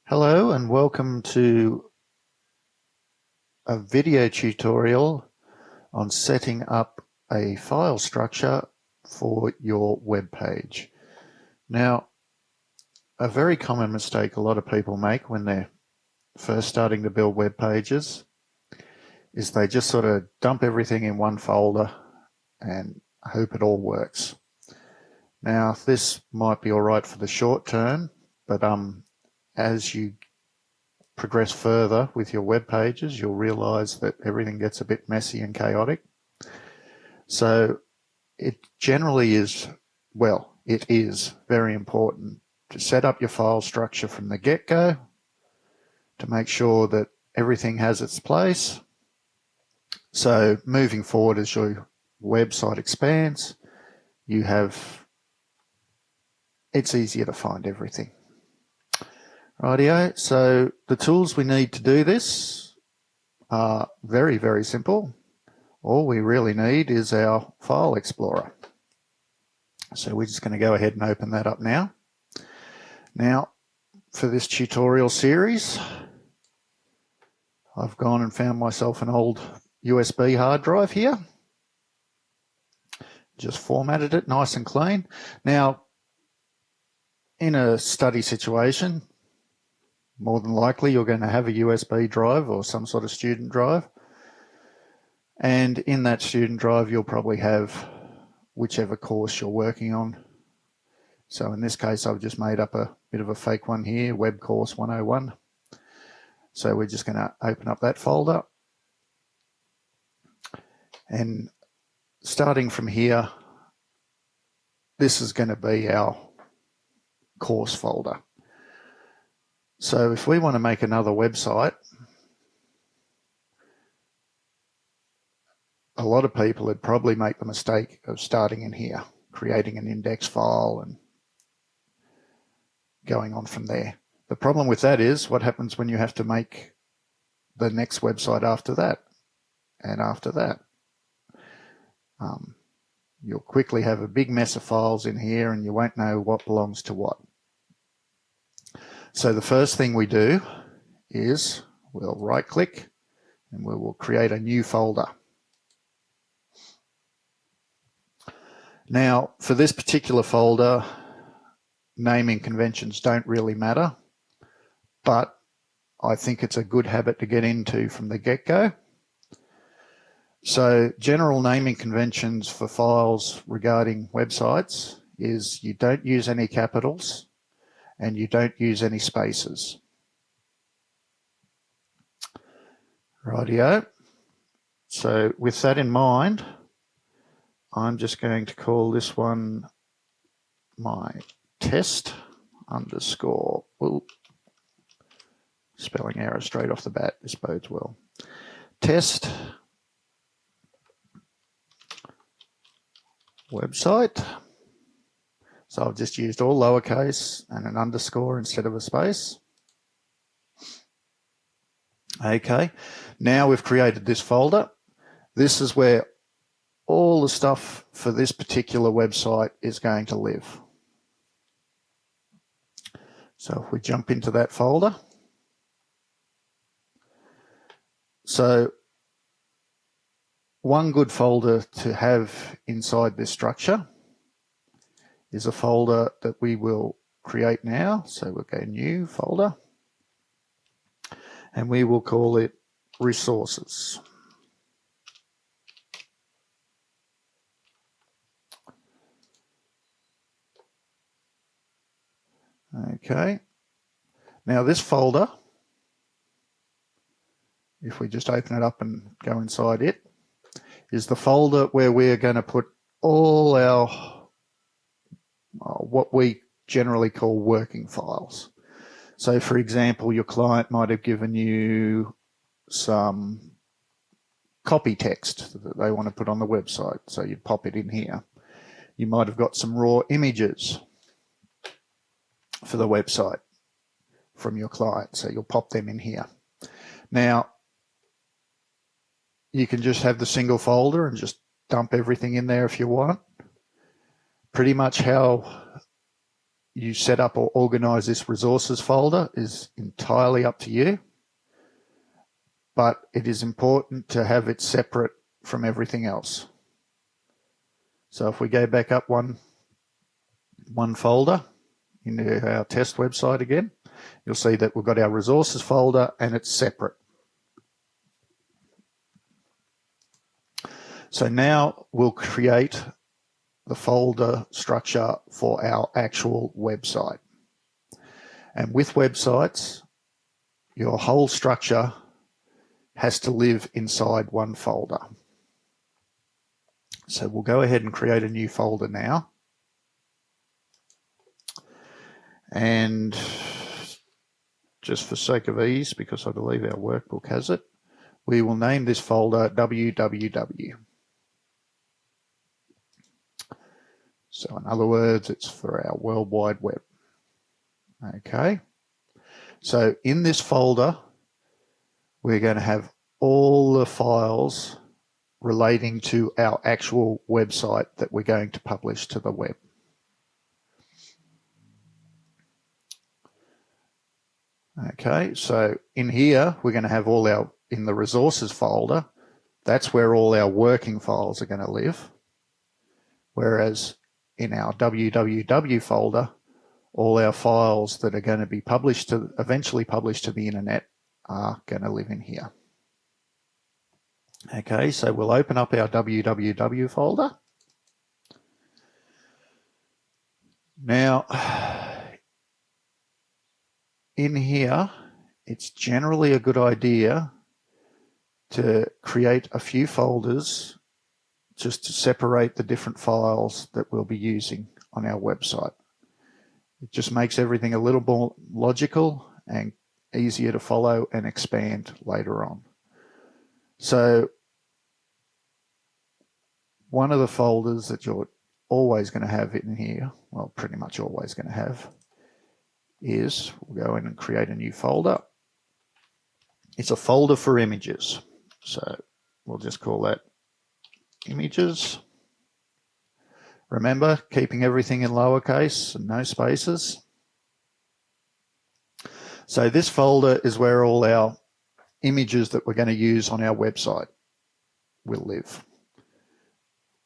Hello and welcome to a video tutorial on setting up a file structure for your web page. Now, a very common mistake a lot of people make when they're first starting to build web pages is they just sort of dump everything in one folder and hope it all works. Now, this might be all right for the short term, but as you progress further with your web pages, you'll realize that everything gets a bit messy and chaotic. So it generally is, well, it is very important to set up your file structure from the get-go to make sure that everything has its place. So moving forward, as your website expands, it's easier to find everything. Rightio, so the tools we need to do this are very, very simple. All we really need is our File Explorer. So we're just going to go ahead and open that up now. Now, for this tutorial series, I've gone and found myself an old USB hard drive here. Just formatted it nice and clean. Now, in a study situation, more than likely you're going to have a USB drive or some sort of student drive. And in that student drive, you'll probably have whichever course you're working on. So in this case, I've just made up a bit of a fake one here, Web Course 101. So we're just going to open up that folder. And starting from here, this is going to be our course folder. So if we want to make another website, a lot of people would probably make the mistake of starting in here, creating an index file and going on from there. The problem with that is what happens when you have to make the next website after that and after that. You'll quickly have a big mess of files in here and you won't know what belongs to what. So the first thing we do is we'll right click and we will create a new folder. Now, for this particular folder, naming conventions don't really matter, but I think it's a good habit to get into from the get-go. So general naming conventions for files regarding websites is you don't use any capitals and you don't use any spaces. Rightio. So with that in mind, I'm just going to call this one my test underscore, spelling error straight off the bat, this bodes well. Test website. So I've just used all lowercase and an underscore instead of a space. Okay, now we've created this folder. This is where all the stuff for this particular website is going to live. So if we jump into that folder. So one good folder to have inside this structure is a folder that we will create now. So we'll go new folder and we will call it resources. Okay, now this folder, if we just open it up and go inside it, is the folder where we're going to put all our, what we generally call working files. So for example, your client might have given you some copy text that they want to put on the website, so you pop it in here. You might have got some raw images for the website from your client, so you'll pop them in here. Now, you can just have the single folder and just dump everything in there if you want. Pretty much how you set up or organize this resources folder is entirely up to you, but it is important to have it separate from everything else. So if we go back up one folder into our test website again, you'll see that we've got our resources folder and it's separate. So now we'll create the folder structure for our actual website. And with websites, your whole structure has to live inside one folder. So we'll go ahead and create a new folder now. And just for sake of ease, because I believe our workbook has it, we will name this folder www. So in other words, it's for our World Wide Web. Okay. So in this folder, we're going to have all the files relating to our actual website that we're going to publish to the web. Okay, so in here, we're going to have all our, in the resources folder, that's where all our working files are going to live. Whereas in our www folder, all our files that are going to be published to, eventually published to the internet are going to live in here. Okay, so we'll open up our www folder. Now, in here, it's generally a good idea to create a few folders just to separate the different files that we'll be using on our website. It just makes everything a little more logical and easier to follow and expand later on. So one of the folders that you're always going to have in here, well, pretty much always going to have, is, we'll go in and create a new folder. It's a folder for images. So we'll just call that images. Remember, keeping everything in lowercase and no spaces. So this folder is where all our images that we're going to use on our website will live.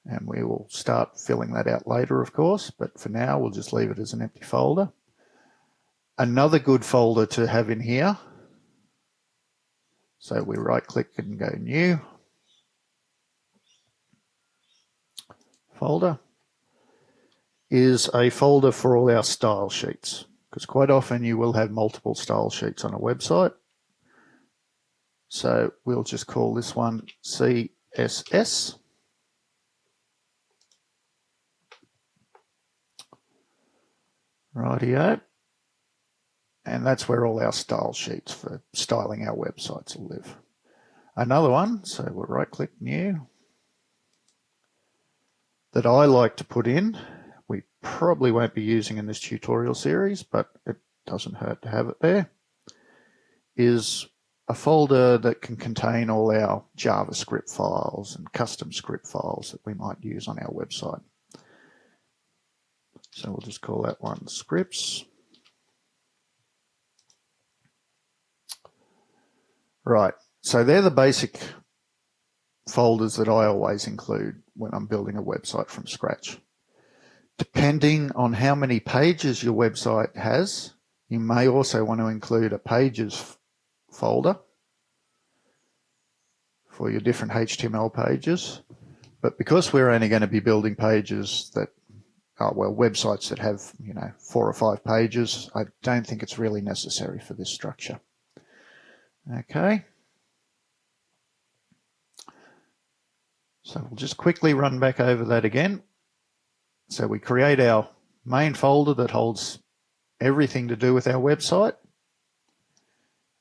And we will start filling that out later, of course, but for now we'll just leave it as an empty folder. Another good folder to have in here, so we right click and go new folder, is a folder for all our style sheets, because quite often you will have multiple style sheets on a website. So we'll just call this one CSS. Rightio. And that's where all our style sheets for styling our websites will live. Another one, so we'll right click new, that I like to put in, we probably won't be using in this tutorial series, but it doesn't hurt to have it there, is a folder that can contain all our JavaScript files and custom script files that we might use on our website. So we'll just call that one scripts. Right, so they're the basic folders that I always include when I'm building a website from scratch. Depending on how many pages your website has, you may also want to include a pages folder for your different HTML pages. But because we're only going to be building pages that, websites that have, 4 or 5 pages, I don't think it's really necessary for this structure. Okay. So we'll just quickly run back over that again. So we create our main folder that holds everything to do with our website.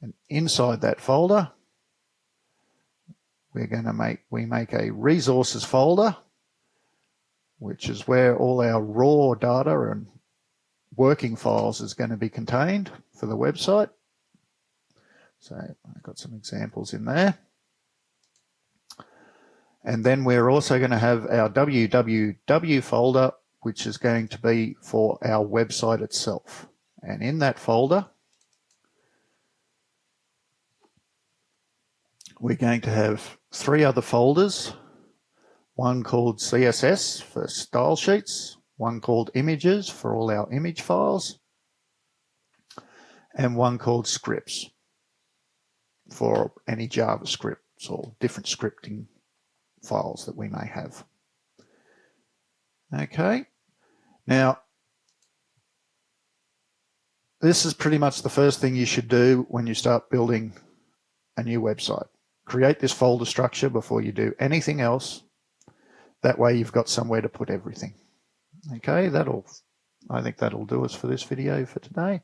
And inside that folder, we make a resources folder, which is where all our raw data and working files is going to be contained for the website. So I've got some examples in there. And then we're also going to have our www folder, which is going to be for our website itself. And in that folder, we're going to have 3 other folders, one called CSS for style sheets, one called images for all our image files, and one called scripts for any JavaScripts or different scripting files that we may have. Okay, now this is pretty much the first thing you should do when you start building a new website. Create this folder structure before you do anything else. That way you've got somewhere to put everything. Okay, I think that'll do us for this video for today.